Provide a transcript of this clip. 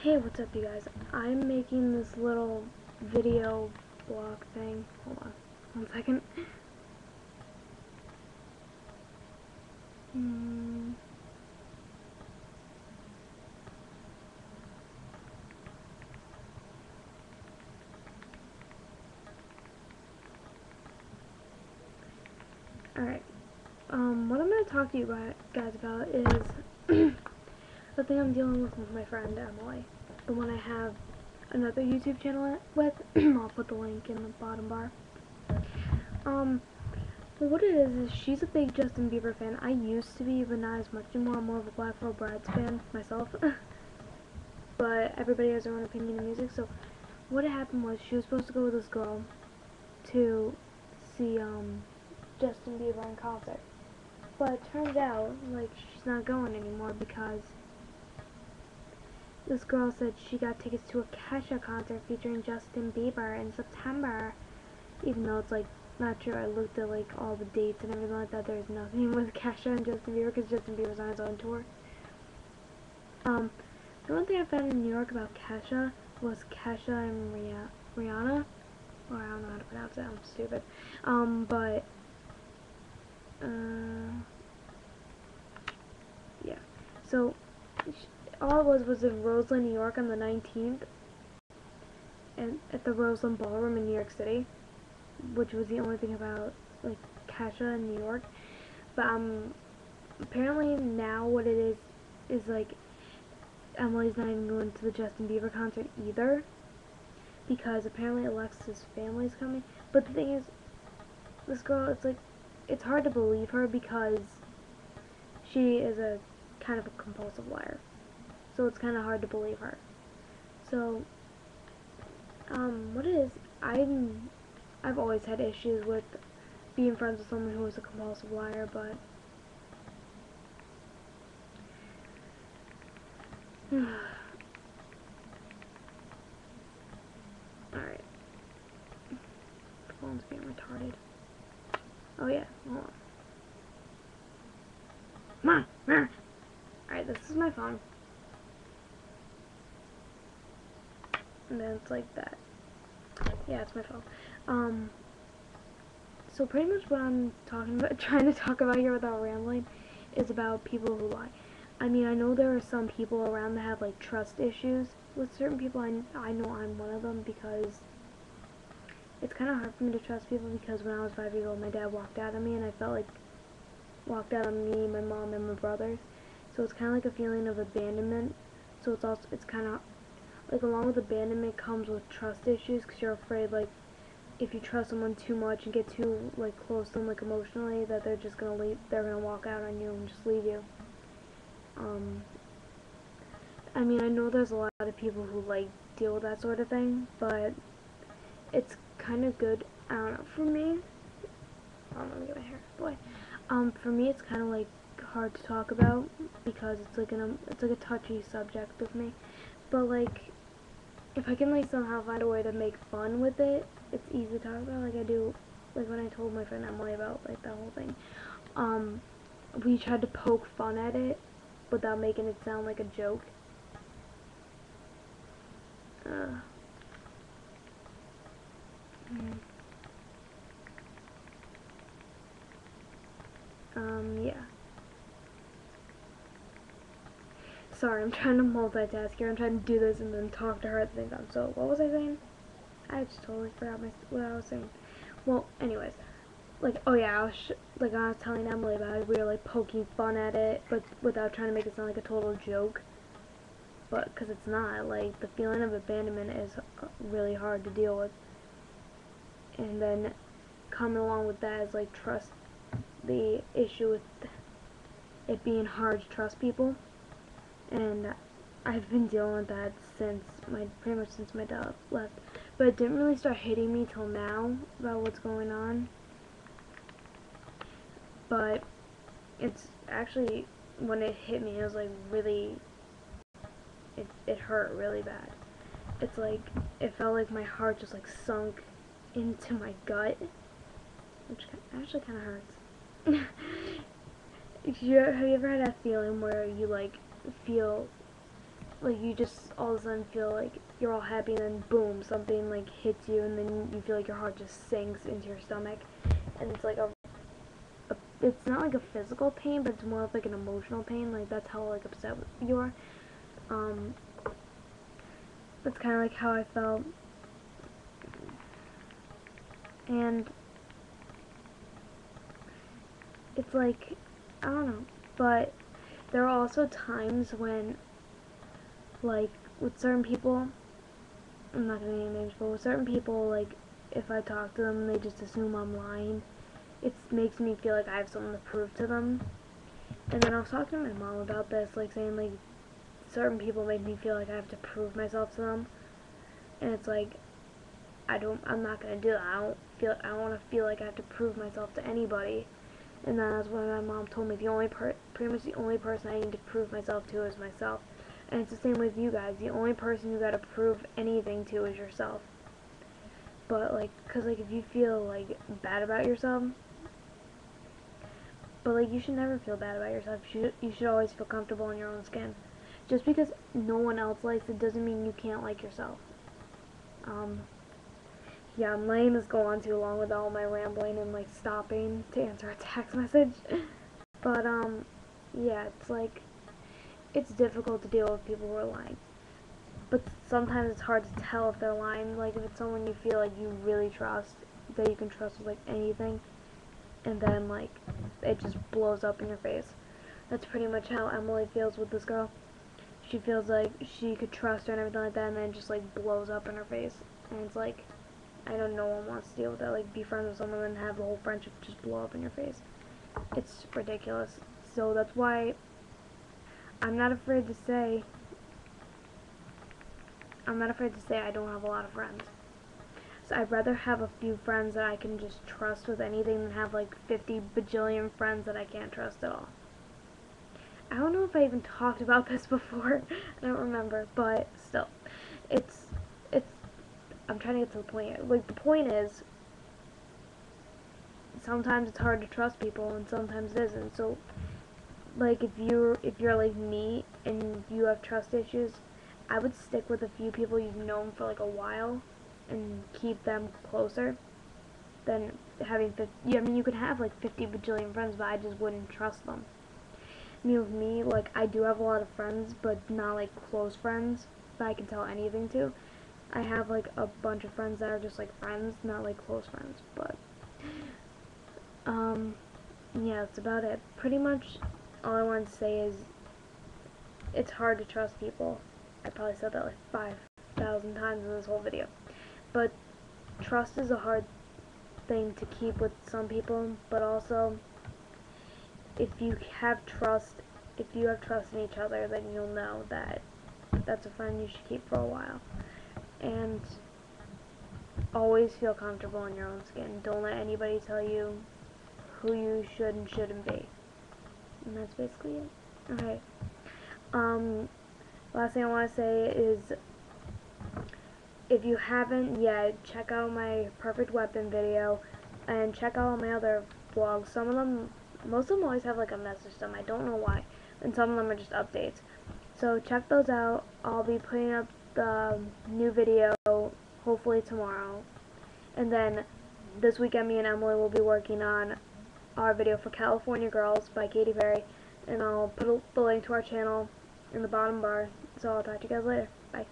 Hey, what's up you guys? I'm making this little video blog thing. Hold on one second. Alright. What I'm going to talk to you guys about is the thing I'm dealing with my friend Emily. The one I have another YouTube channel with. I'll put the link in the bottom bar. Well, what it is she's a big Justin Bieber fan. I used to be, but not as much anymore. I'm more of a Black Veil Brides fan myself. But everybody has their own opinion of music, so what had happened was she was supposed to go with this girl to see Justin Bieber in concert. But it turned out like she's not going anymore because this girl said she got tickets to a Kesha concert featuring Justin Bieber in September. Even though it's like not true. I looked at like all the dates and everything like that. There's nothing with Kesha and Justin Bieber because Justin Bieber's on his own tour. The one thing I found in New York about Kesha was Kesha and Rihanna. Or I don't know how to pronounce it. I'm stupid. But yeah. So all it was in Roseland, New York, on the 19th, and at the Roseland Ballroom in New York City, which was the only thing about like Kesha in New York. But apparently now what it is like Emily's not even going to the Justin Bieber concert either, because apparently Alexa's family's coming. But the thing is, this girl, it's hard to believe her because she is a kind of a compulsive liar. So it's kind of hard to believe her. So, what it is, I've always had issues with being friends with someone who is a compulsive liar, but alright. The phone's being retarded. Oh yeah, hold on. Alright, this is my phone. And then it's like that. Yeah, it's my phone. So pretty much what I'm trying to talk about here without rambling, is about people who lie. I mean, I know there are some people around that have like trust issues with certain people. I know I'm one of them because it's kind of hard for me to trust people because when I was 5 years old, my dad walked out on me, and I felt like walked out on me, my mom, and my brothers. So it's kind of like a feeling of abandonment. So it's kind of like along with abandonment comes with trust issues because you're afraid like if you trust someone too much and get too like close to them like emotionally that they're just gonna leave, they're gonna walk out on you and just leave you. I mean, I know there's a lot of people who like deal with that sort of thing, but it's kind of good. I don't know. For me, let me get my hair boy. For me, it's kind of like hard to talk about because it's like a touchy subject with me. But like, if I can like somehow find a way to make fun with it, it's easy to talk about. Like I do, like when I told my friend Emily about like that whole thing. We tried to poke fun at it without making it sound like a joke. Yeah. Sorry, I'm trying to multitask here. I'm trying to do this and then talk to her at the same time. So, what was I saying? I just totally forgot what I was saying. Well, anyways, like, oh yeah, I was telling Emily about it. We were like poking fun at it, but without trying to make it sound like a total joke. But because it's not, like the feeling of abandonment is really hard to deal with, and then coming along with that is like trust. The issue with it being hard to trust people, and I've been dealing with that pretty much since my dad left. But it didn't really start hitting me till now about what's going on. But it's actually, when it hit me, it was like really, it hurt really bad. It's like, it felt like my heart just like sunk into my gut, which actually kind of hurts. Have you ever had that feeling where you like feel like you just all of a sudden feel like you're all happy, and then boom, something like hits you, and then you feel like your heart just sinks into your stomach, and it's like it's not like a physical pain, but it's more of like an emotional pain. Like that's how like upset you are. Um, that's kind of like how I felt, and it's like I don't know, but there are also times when, like with certain people, I'm not gonna name names, but with certain people, like if I talk to them, they just assume I'm lying. It makes me feel like I have something to prove to them. And then I was talking to my mom about this, like saying like certain people make me feel like I have to prove myself to them, and it's like I'm not gonna do that. I don't want to feel like I have to prove myself to anybody. And then that's when my mom told me pretty much the only person I need to prove myself to is myself. And it's the same with you guys. The only person you gotta prove anything to is yourself. But like, cause like if you feel like bad about yourself, but like you should never feel bad about yourself. You should always feel comfortable in your own skin. Just because no one else likes it doesn't mean you can't like yourself. Yeah, I'm letting this go on too long with all my rambling and like stopping to answer a text message. But yeah, it's like it's difficult to deal with people who are lying. But sometimes it's hard to tell if they're lying. Like if it's someone you feel like you really trust, that you can trust with like anything, and then like it just blows up in your face. That's pretty much how Emily feels with this girl. She feels like she could trust her and everything like that, and then it just like blows up in her face. And it's like, I know no one wants to deal with that. Like be friends with someone and have the whole friendship just blow up in your face. It's ridiculous. So that's why I'm not afraid to say I don't have a lot of friends. So I'd rather have a few friends that I can just trust with anything than have like 50 bajillion friends that I can't trust at all. I don't know if I even talked about this before. I don't remember, but still, it's I'm trying to get to the point. Like the point is, sometimes it's hard to trust people, and sometimes it isn't. So, like if you're like me and you have trust issues, I would stick with a few people you've known for like a while, and keep them closer than having 50. Yeah, I mean, you could have like 50 bajillion friends, but I just wouldn't trust them. I mean, with me, like I do have a lot of friends, but not like close friends that I can tell anything to. I have like a bunch of friends that are just like friends, not like close friends. But um, yeah, that's about it. Pretty much all I want to say is it's hard to trust people. I probably said that like 5,000 times in this whole video. But trust is a hard thing to keep with some people, but also if you have trust in each other, then you'll know that that's a friend you should keep for a while. And always feel comfortable in your own skin. Don't let anybody tell you who you should and shouldn't be. And that's basically it. Okay. Last thing I want to say is, if you haven't yet, check out my Perfect Weapon video, and check out all my other vlogs. Some of them, most of them always have like a message to them. I don't know why. And some of them are just updates. So check those out. I'll be putting up the new video hopefully tomorrow. And then this weekend me and Emily will be working on our video for California Girls by Katy Perry. And I'll put the link to our channel in the bottom bar. So I'll talk to you guys later. Bye.